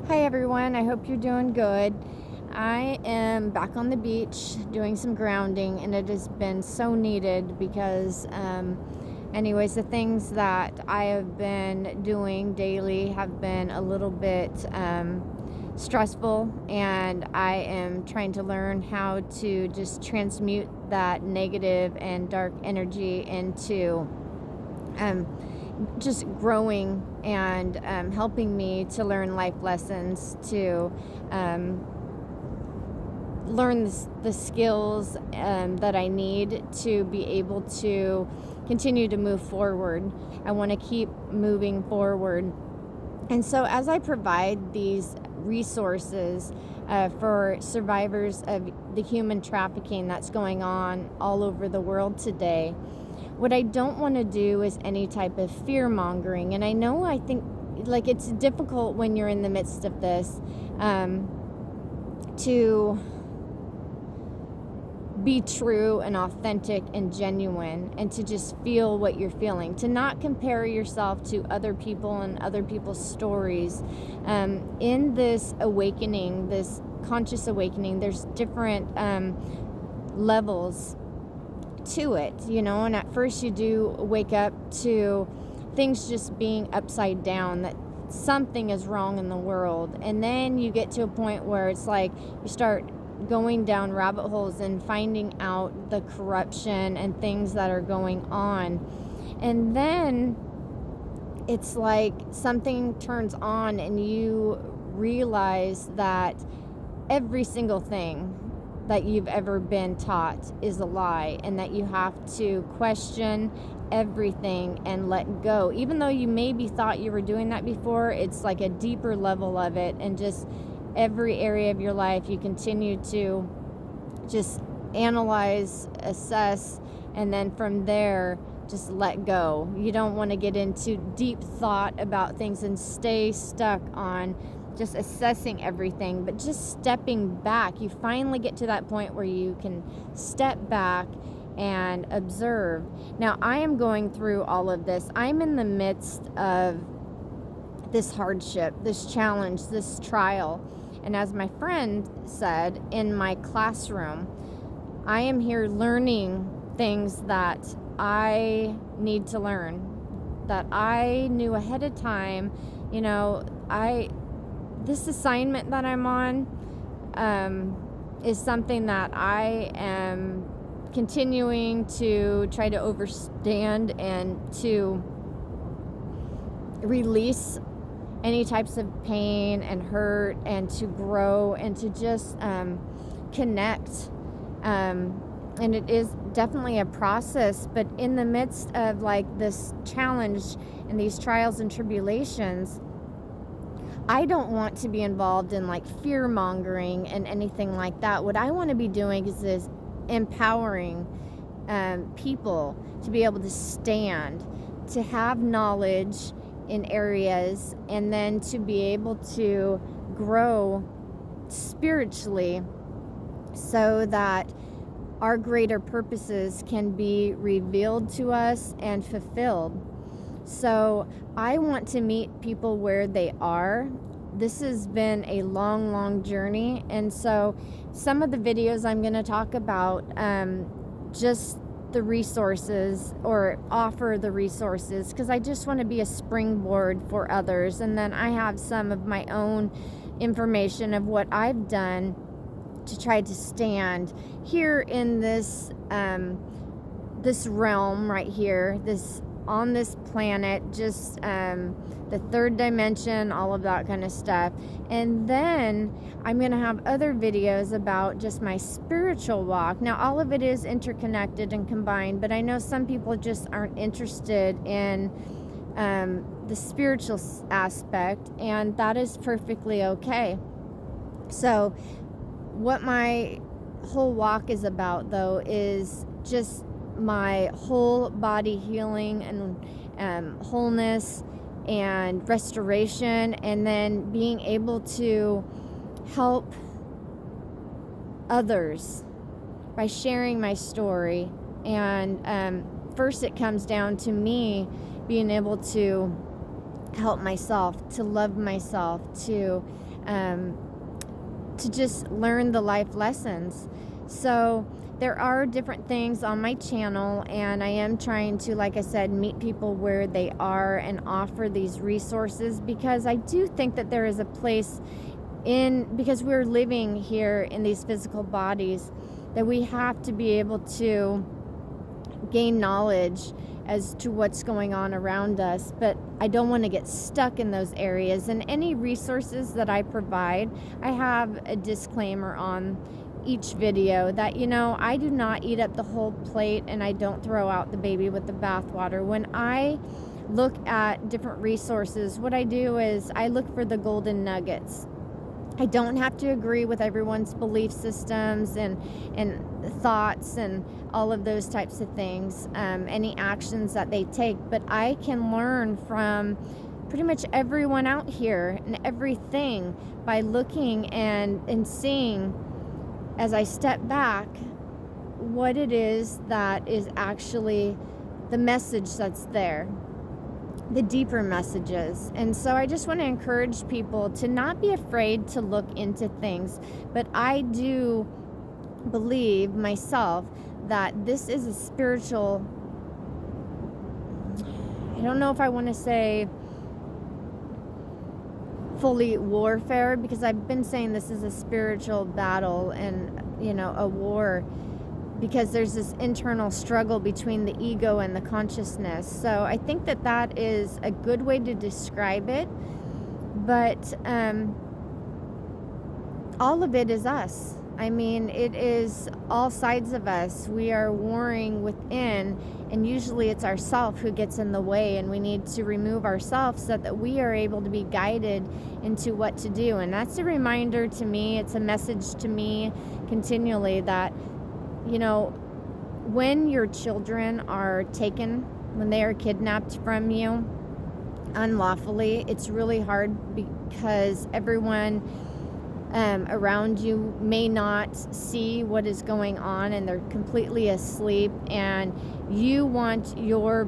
Hi everyone, I hope you're doing good. I am back on the beach doing some grounding, and it has been so needed because, anyways, the things that I have been doing daily have been a little bit stressful, and I am trying to learn how to just transmute that negative and dark energy into just growing and helping me to learn life lessons, to learn the skills that I need to be able to continue to move forward. I want to keep moving forward. And so as I provide these resources for survivors of the human trafficking that's going on all over the world today, what I don't want to do is any type of fear mongering. And I think like it's difficult when you're in the midst of this to be true and authentic and genuine, and to just feel what you're feeling, to not compare yourself to other people and other people's stories. In this awakening, this conscious awakening, there's different levels to it, and at first you do wake up to things just being upside down, that something is wrong in the world, and then you get to a point where it's like you start going down rabbit holes and finding out the corruption and things that are going on, and then it's like something turns on and you realize that every single thing that you've ever been taught is a lie, and that you have to question everything and let go. Even though you maybe thought you were doing that before, it's like a deeper level of it, and just every area of your life you continue to just analyze, assess, and then from there just let go. You don't want to get into deep thought about things and stay stuck on just assessing everything, but just stepping back. You finally get to that point where you can step back and observe. Now, I am going through all of this. I'm in the midst of this hardship, this challenge, this trial. And as my friend said, in my classroom, I am here learning things that I need to learn, that I knew ahead of time. This assignment that I'm on is something that I am continuing to try to understand and to release any types of pain and hurt, and to grow and to just connect. And it is definitely a process, but in the midst of like this challenge and these trials and tribulations, I don't want to be involved in like fear mongering and anything like that. What I want to be doing is empowering people to be able to stand, to have knowledge in areas, and then to be able to grow spiritually so that our greater purposes can be revealed to us and fulfilled. So I want to meet people where they are. This has been a long, long journey. And so some of the videos I'm going to talk about just the resources, or offer the resources, because I just want to be a springboard for others. And then I have some of my own information of what I've done to try to stand here in this this realm right here, this on this planet, just the third dimension, all of that kind of stuff. And then I'm going to have other videos about just my spiritual walk. Now, all of it is interconnected and combined, but I know some people just aren't interested in the spiritual aspect, and that is perfectly okay. So what my whole walk is about, though, is just my whole body healing and wholeness and restoration, and then being able to help others by sharing my story. And first it comes down to me being able to help myself, to love myself, to to just learn the life lessons. So there are different things on my channel, and I am trying to, like I said, meet people where they are and offer these resources, because I do think that there is a place because we're living here in these physical bodies, that we have to be able to gain knowledge as to what's going on around us. But I don't want to get stuck in those areas. And any resources that I provide, I have a disclaimer on each video that, I do not eat up the whole plate, and I don't throw out the baby with the bathwater. When I look at different resources, what I do is I look for the golden nuggets. I don't have to agree with everyone's belief systems and thoughts and all of those types of things, any actions that they take, but I can learn from pretty much everyone out here and everything by looking and seeing, as I step back, what it is that is actually the message that's there, the deeper messages. And so I just want to encourage people to not be afraid to look into things. But I do believe myself that this is a spiritual, I don't know if I want to say fully warfare, because I've been saying this is a spiritual battle and, a war, because there's this internal struggle between the ego and the consciousness. So I think that is a good way to describe it. But all of it is us. I mean, it is all sides of us. We are warring within, and usually it's ourself who gets in the way, and we need to remove ourselves so that we are able to be guided into what to do. And that's a reminder to me, it's a message to me continually that, when your children are taken, when they are kidnapped from you unlawfully, it's really hard, because everyone around you may not see what is going on, and they're completely asleep, and you want your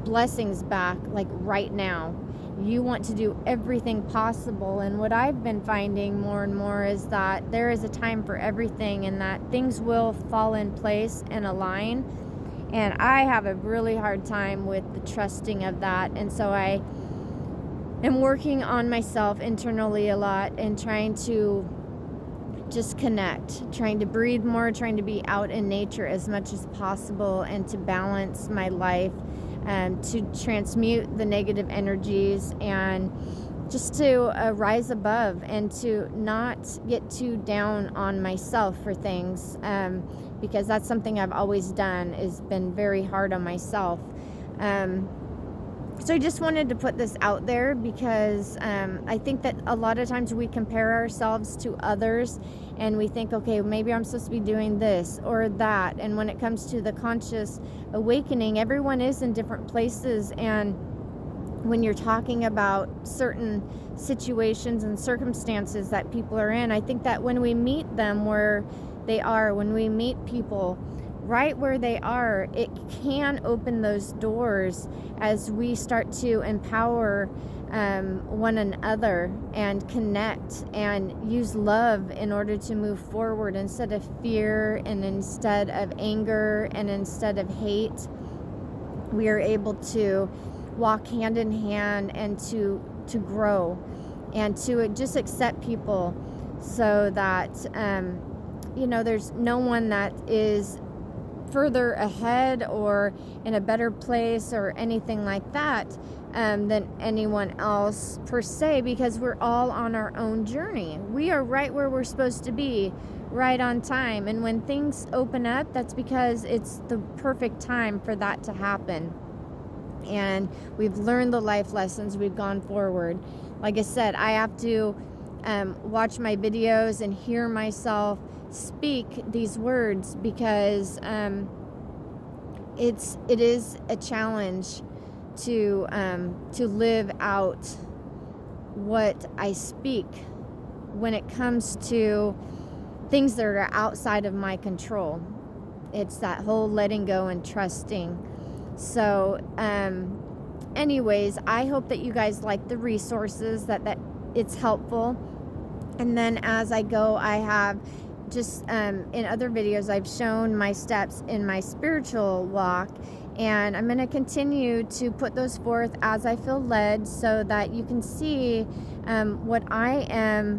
blessings back, like right now. You want to do everything possible. And what I've been finding more and more is that there is a time for everything, and that things will fall in place and align. And I have a really hard time with the trusting of that. And so I am working on myself internally a lot, and trying to just connect, trying to breathe more, trying to be out in nature as much as possible, and to balance my life, to transmute the negative energies, and just to rise above, and to not get too down on myself for things, because that's something I've always done, is been very hard on myself. So I just wanted to put this out there, because I think that a lot of times we compare ourselves to others, and we think, okay, maybe I'm supposed to be doing this or that. And when it comes to the conscious awakening, everyone is in different places. And when you're talking about certain situations and circumstances that people are in, I think that when we meet them where they are, when we meet people right where they are, it can open those doors as we start to empower one another and connect and use love in order to move forward, instead of fear, and instead of anger, and instead of hate. We are able to walk hand in hand, and to grow, and to just accept people, so that there's no one that is further ahead or in a better place or anything like that than anyone else per se, because we're all on our own journey. We are right where we're supposed to be, right on time. And when things open up, that's because it's the perfect time for that to happen. And we've learned the life lessons, we've gone forward. Like I said, I have to watch my videos and hear myself speak these words, because it is a challenge to live out what I speak when it comes to things that are outside of my control. It's that whole letting go and trusting. So anyways, I hope that you guys like the resources, that it's helpful. And then as I go, I have just in other videos, I've shown my steps in my spiritual walk. And I'm going to continue to put those forth as I feel led, so that you can see what I am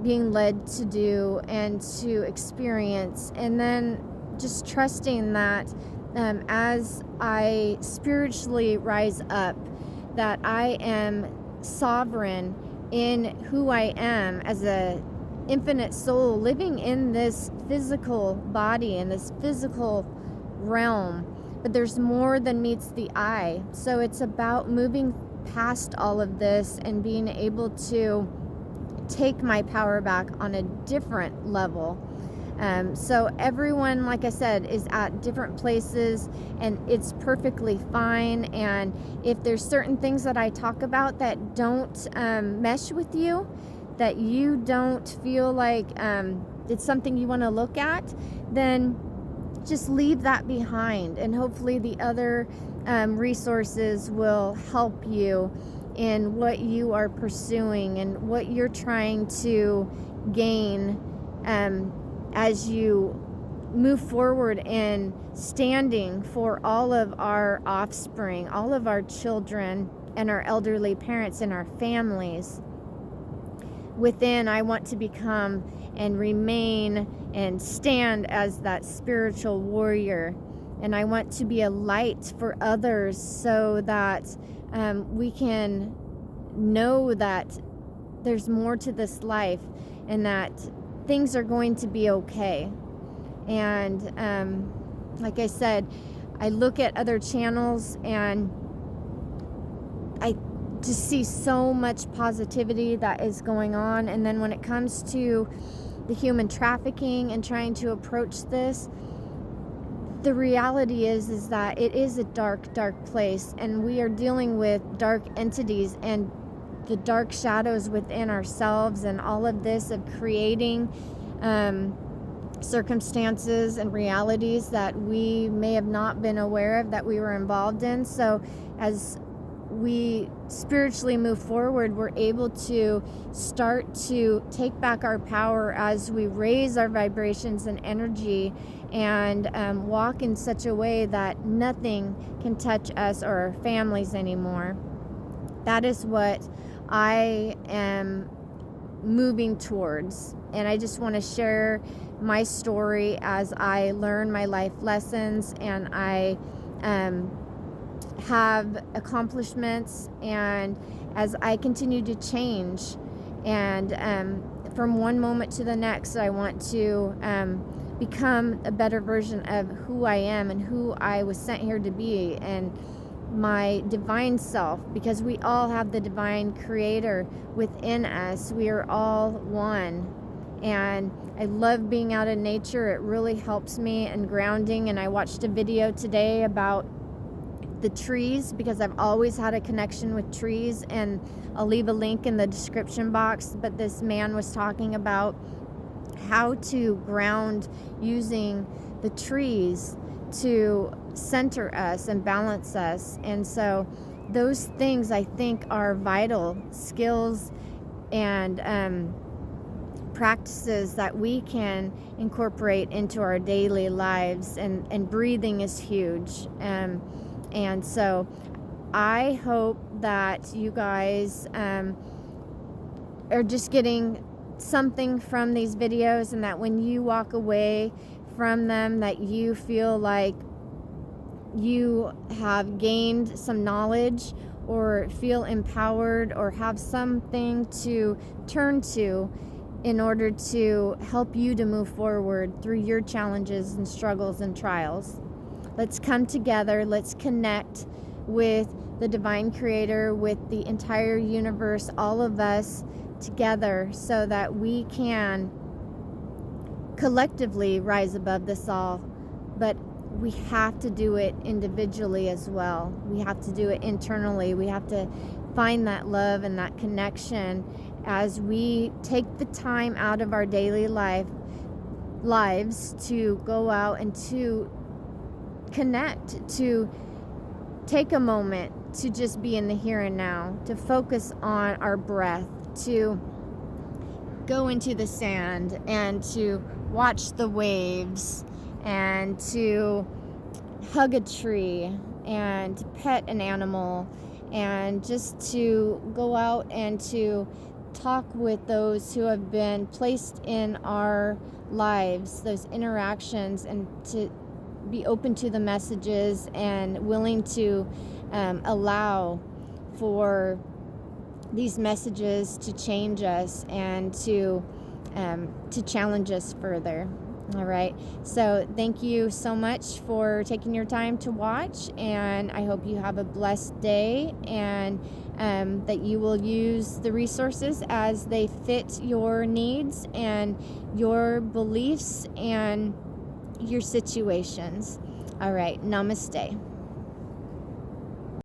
being led to do and to experience. And then just trusting that as I spiritually rise up, that I am sovereign in who I am as a infinite soul living in this physical body, in this physical realm. But there's more than meets the eye. So it's about moving past all of this and being able to take my power back on a different level. So everyone, like I said, is at different places, and it's perfectly fine. And if there's certain things that I talk about that don't mesh with you, that you don't feel like it's something you want to look at, then just leave that behind. And hopefully the other resources will help you in what you are pursuing and what you're trying to gain as you move forward in standing for all of our offspring, all of our children, and our elderly parents and our families. Within, I want to become and remain and stand as that spiritual warrior. And I want to be a light for others, so that we can know that there's more to this life and that things are going to be okay. And like I said, I look at other channels and I just see so much positivity that is going on. And then when it comes to the human trafficking and trying to approach this, the reality is that it is a dark, dark place, and we are dealing with dark entities and the dark shadows within ourselves, and all of this of creating circumstances and realities that we may have not been aware of that we were involved in. So as we spiritually move forward, we're able to start to take back our power as we raise our vibrations and energy, and walk in such a way that nothing can touch us or our families anymore. That is what I am moving towards. And I just want to share my story as I learn my life lessons, and I have accomplishments, and as I continue to change. And from one moment to the next, I want to become a better version of who I am and who I was sent here to be, and my divine self, because we all have the divine creator within us. We are all one. And I love being out in nature. It really helps me and grounding. And I watched a video today about the trees, because I've always had a connection with trees, and I'll leave a link in the description box. But this man was talking about how to ground using the trees to center us and balance us. And so those things, I think, are vital skills and practices that we can incorporate into our daily lives. And breathing is huge. And so I hope that you guys are just getting something from these videos, and that when you walk away from them, that you feel like you have gained some knowledge, or feel empowered, or have something to turn to in order to help you to move forward through your challenges and struggles and trials. Let's come together. Let's connect with the divine creator, with the entire universe, all of us together, so that we can collectively rise above this all. But we have to do it individually as well. We have to do it internally. We have to find that love and that connection as we take the time out of our daily lives to go out and to connect, to take a moment to just be in the here and now, to focus on our breath, to go into the sand and to watch the waves and to hug a tree and pet an animal and just to go out and to talk with those who have been placed in our lives, those interactions, and to be open to the messages and willing to allow for these messages to change us and to challenge us further. All right. So thank you so much for taking your time to watch, and I hope you have a blessed day, and that you will use the resources as they fit your needs and your beliefs and your situations. All right. Namaste.